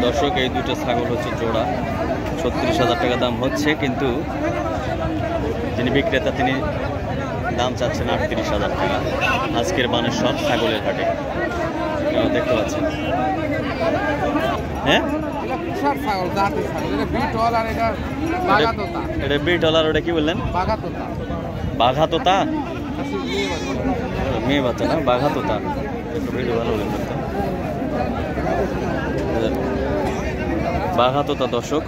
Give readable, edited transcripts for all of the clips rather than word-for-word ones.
দর্শক এই দুটো ছাগল হচ্ছে জোড়া, 36,000 টাকা দাম হচ্ছে, কিন্তু যিনি বিক্রেতা তিনি দাম চাচ্ছেন 38,000 টাকা আজকের বানেশ্বর ছাগলের হাটে। দেখতে পাচ্ছেন, হ্যাঁ এটা বিটল, আর ওটা কি বললেন? বাঘা তোতা, মেয়ে বাচ্চা না, বাঘা তোতা। একটু ভিডিও ভালো বলেন, বাঘা তোতা। দর্শক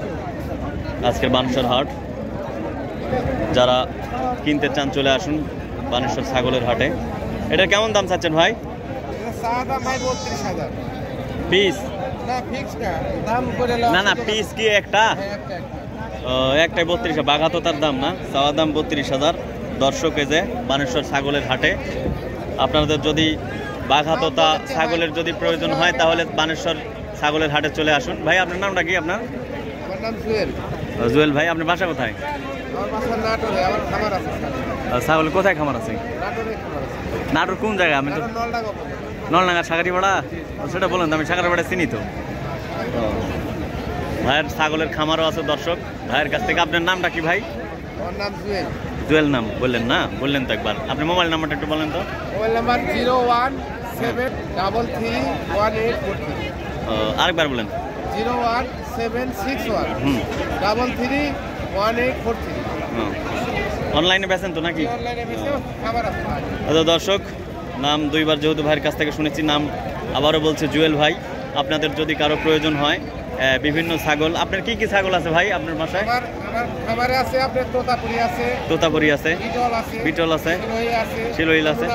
আজকের বানেশ্বর হাট, যারা কিনতে চান চলে আসুন বানেশ্বর ছাগলের হাটে। এটা কেমন দাম চাচ্ছেন ভাই? পিস না না, পিস কি একটা? একটাই 32। বাঘা তোতার দাম না, চাওয়া দাম 32,000। দর্শক এই যে বানেশ্বর ছাগলের হাটে, আপনাদের যদি বাঘা তোতা ছাগলের যদি প্রয়োজন হয় তাহলে বানেশ্বর ছাগলের হাটে চলে আসুন। ভাই আপনার নামটা কি? আপনার জুয়েল ভাই। আপনার বাসা কোথায়? ছাগল কোথায় খামার আছে? নাটোর কোন জায়গায়? আমি তো নলডাঙ্গা সাগারিপাড়া, সেটা বলেন তো, আমি সাগারিপাড়া চিনি তো। ভাইয়ের ছাগলের খামারও আছে দর্শক, ভাইয়ের কাছ থেকে। আপনার নামটা কি ভাই? জুয়েল নাম বললেন না? বললেন তো একবার। আপনি মোবাইল নাম্বারটা একটু বলেন তো। Mobile number 017331843। আরেকবার বলেন। 01761331843। অনলাইনে বেচেন তো নাকি? আচ্ছা দর্শক, নাম দুইবার যেহেতু ভাইয়ের কাছ থেকে শুনেছি, নাম আবারও বলছে জুয়েল ভাই। আপনাদের যদি কারো প্রয়োজন হয় বিভিন্ন ছাগল, আপনার কি কি ছাগল আছে ভাই আপনার বাসায়? খামারে আছে আপনার তোতাপুরি আছে, তোতাপুরি আছে, বিটল আছে, শিলোইল আছে,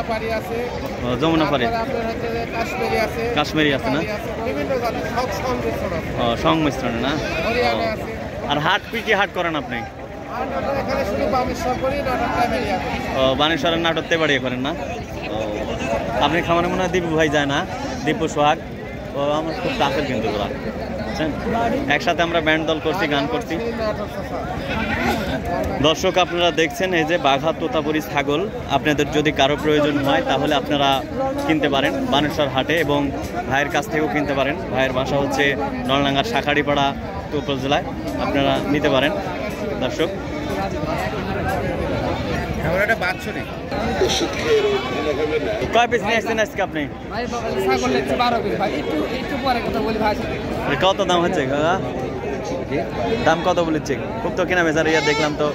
যমুনাপাড়ি, কাশ্মীরি আছে না? সংমিশ্রণে না? আর হাট কি হাট করেন আপনি? বানেশ্বরের নাটকতে বাড়িয়ে করেন না? আপনি খামারে মনে হয় দীপু ভাই যায় না? দীপু সোহাগ, ও আমার খুব কাছের কিন্তু ওরা, বুঝছেন? একসাথে আমরা ব্যান্ড দল করছি, গান করছি। দর্শক আপনারা দেখছেন এই যে বাঘা তোতাপুরি ছাগল, আপনাদের যদি কারো প্রয়োজন হয় তাহলে আপনারা কিনতে পারেন বানেশ্বর হাটে, এবং ভাইয়ের কাছ থেকেও কিনতে পারেন। ভাইয়ের বাসা হচ্ছে নলডাঙ্গার শাখাড়িপাড়া উপজেলায়, আপনারা নিতে পারেন। দর্শক কয় পিস নিয়ে আসছেন আজকে আপনি? কত দাম হচ্ছে কাকা? দাম কত বলেছে? খুব তো কেনা বেচার ইয়া দেখলাম তো,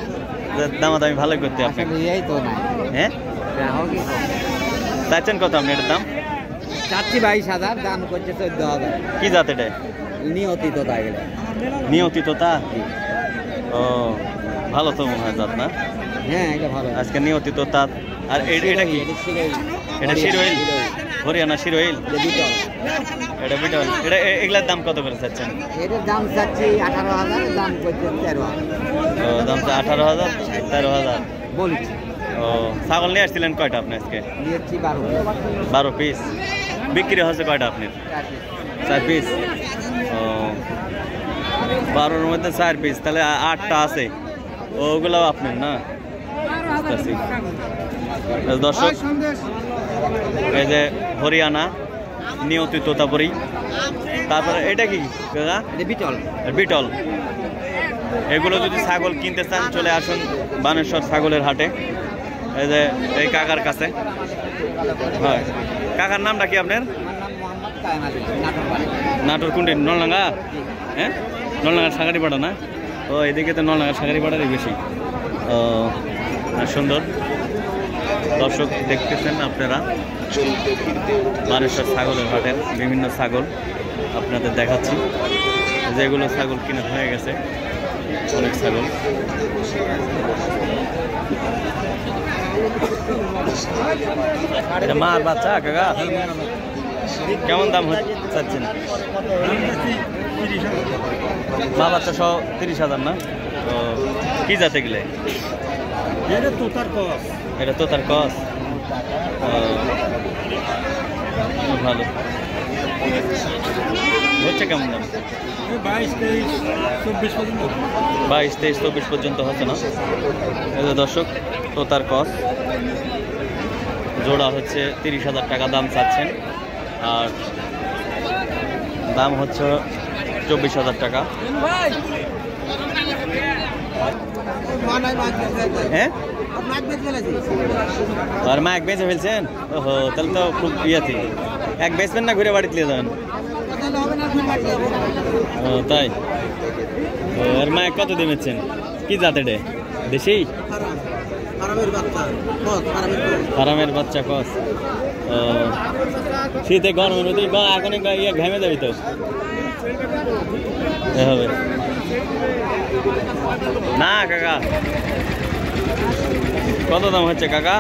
দামাদামি ভালো করতে আপনি। হ্যাঁ চাচ্ছেন কত আপনি এটার দাম? চাচ্ছি 22,000, দাম করছে 14,000। কি জাত এটা? নিয়তি তোতা। নিয়তি তোতা? ও ভালো তো মনে হয় জাত না? হ্যাঁ এটা ভালো। আজকে নিয়তি তোতা। আর এটা কি? এটা শিরোইল, হরিয়ানা শিরোইল। এটা বিটল। এটা এগুলার দাম কত করে চাচ্ছেন? এটার দাম চাচ্ছি 18,000, দাম করছে 13,000। ও দাম তো 18,000, 13,000 বলছি। ও ছাগল নিয়ে আসছিলেন কয়টা আপনি আজকে? নিয়েছি 12 পিস। বিক্রি হচ্ছে কয়টা আপনার? 4 পিস। ও 12-র মধ্যে 4 পিস, তাহলে 8টা আছে, ওগুলাও আপনার না? দর্শক এই যে হরিয়ানা নিয়তি তোতাপুরি। তারপরে এটা কি কাকা? বিটল। বিটল। এগুলো যদি ছাগল কিনতে চান চলে আসুন বানেশ্বর ছাগলের হাটে, এই যে এই কাকার কাছে। হয়, কাকার নামটা কি আপনার? নাটোর কোনটি? নলডাঙ্গা? হ্যাঁ নলডাঙ্গার সাগারিপাড়া না? ও এদিকে তো নলডাঙ্গার সাগারিপাড়ারই বেশি। ও সুন্দর। দর্শক দেখতেছেন আপনারা বানেশ্বর ছাগলের হাটের বিভিন্ন ছাগল আপনাদের দেখাচ্ছি, যেগুলো ছাগল কিনা হয়ে গেছে, অনেক ছাগল। এটা মার বাচ্চা কাকা? কেমন দাম চাচ্ছেন? মা বাচ্চা সহ 30,000 না? তো কি জাতে গেলে? এটা তোতার কস। এটা তোতার কস। ভালো হচ্ছে। কেমন দাম? 22-23-24 পর্যন্ত হচ্ছে না? এই যে দর্শক তোতার কস জোড়া হচ্ছে 30,000 টাকা দাম চাচ্ছেন। আর দাম হচ্ছে 24,000 টাকা। হ্যাঁ আর মা এক বেঁচে ফেলছেন? ওহো, তাহলে তো খুব ইয়েছি। এক বেচবেন না ঘুরে বাড়িতে নিয়ে যাবেন? ও তাই। ও আর মা কত দিয়ে বেচছেন? কি জাতের দেশি? ফার্মের বাচ্চা কস। ও শীতে গরমের মধ্যে এখন ইয়ে ঘেমে যাবি তো হবে না কাকা। কত দাম হচ্ছে কাকা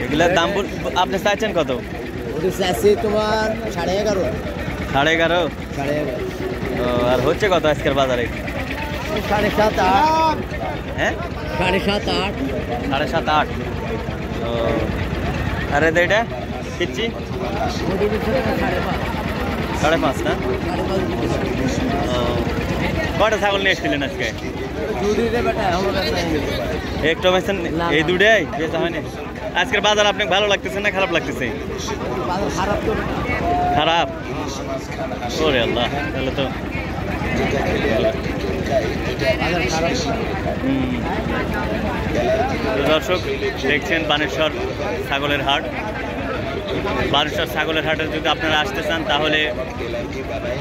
এগুলার দাম? আপনি চাইছেন কত? তোমার 11.5। 11.5? আর হচ্ছে কত আজকের বাজারে? 7.5 8। হ্যাঁ 7.5 8। 7.5 8। ও আরে এটা কিচ্ছি 5.5 না? কয়টা ছাগল নিয়ে এসেছিলেন আজকে? একটু বেছেন এই দুটাই বেচা হয়নি। আজকের বাজার আপনাকে ভালো লাগতেছে না খারাপ লাগতেছে? খারাপ। ওরে আল্লাহ, তাহলে তো দর্শক দেখছেন বানেশ্বর ছাগলের হাট। বানেশ্বর ছাগলের হাটে যদি আপনারা আসতে চান তাহলে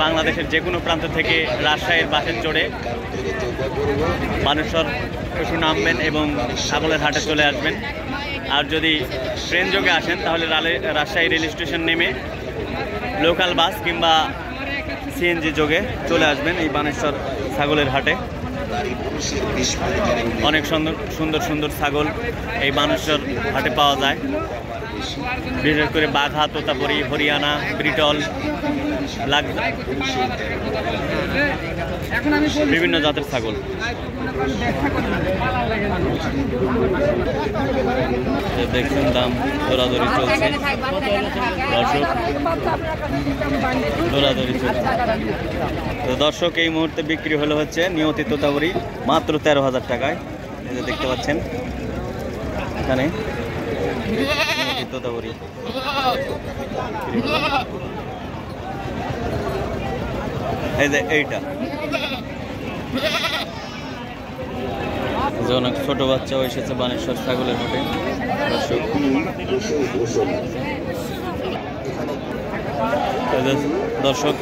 বাংলাদেশের যে কোনো প্রান্ত থেকে রাজশাহীর বাসে চড়ে বানেশ্বর একটু নামবেন এবং ছাগলের হাটে চলে আসবেন। আর যদি ট্রেন যোগে আসেন তাহলে রাজশাহী রেল স্টেশন নেমে লোকাল বাস কিংবা সিএনজি যোগে চলে আসবেন এই বানেশ্বর ছাগলের হাটে। অনেক সুন্দর সুন্দর ছাগল এই বানেশ্বর হাটে পাওয়া যায়। বিশেষ করে বাঘা, তোতাপুরি, হরিয়ানা, ব্রিটল, বিভিন্ন জাতের ছাগল। দেখছেন দাম দৌড়াদৌড়ি চলছে দর্শক, দৌড়াদৌড়ি চলছে। তো দর্শক এই মুহূর্তে বিক্রি হলো হচ্ছে নিয়তি তোতাপুরি মাত্র 13,000 টাকায়। এই যে দেখতে পাচ্ছেন এখানে তোতাপুরি। এই যে এইটা যে অনেক ছোট বাচ্চাও এসেছে বানেশ্বর ছাগলের হাটে দর্শক।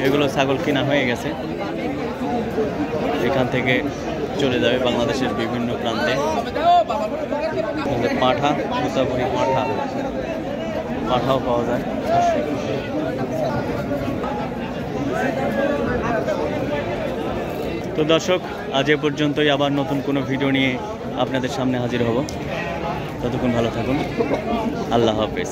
এগুলো ছাগল কিনা হয়ে গেছে, এখান থেকে চলে যাবে বাংলাদেশের বিভিন্ন প্রান্তে। পাঠা, তোতাপুরি পাঠাও পাওয়া যায়। তো দর্শক আজ এ পর্যন্তই, আবার নতুন কোনো ভিডিও নিয়ে আপনাদের সামনে হাজির হব। ততক্ষণ ভালো থাকুন, আল্লাহ হাফেজ।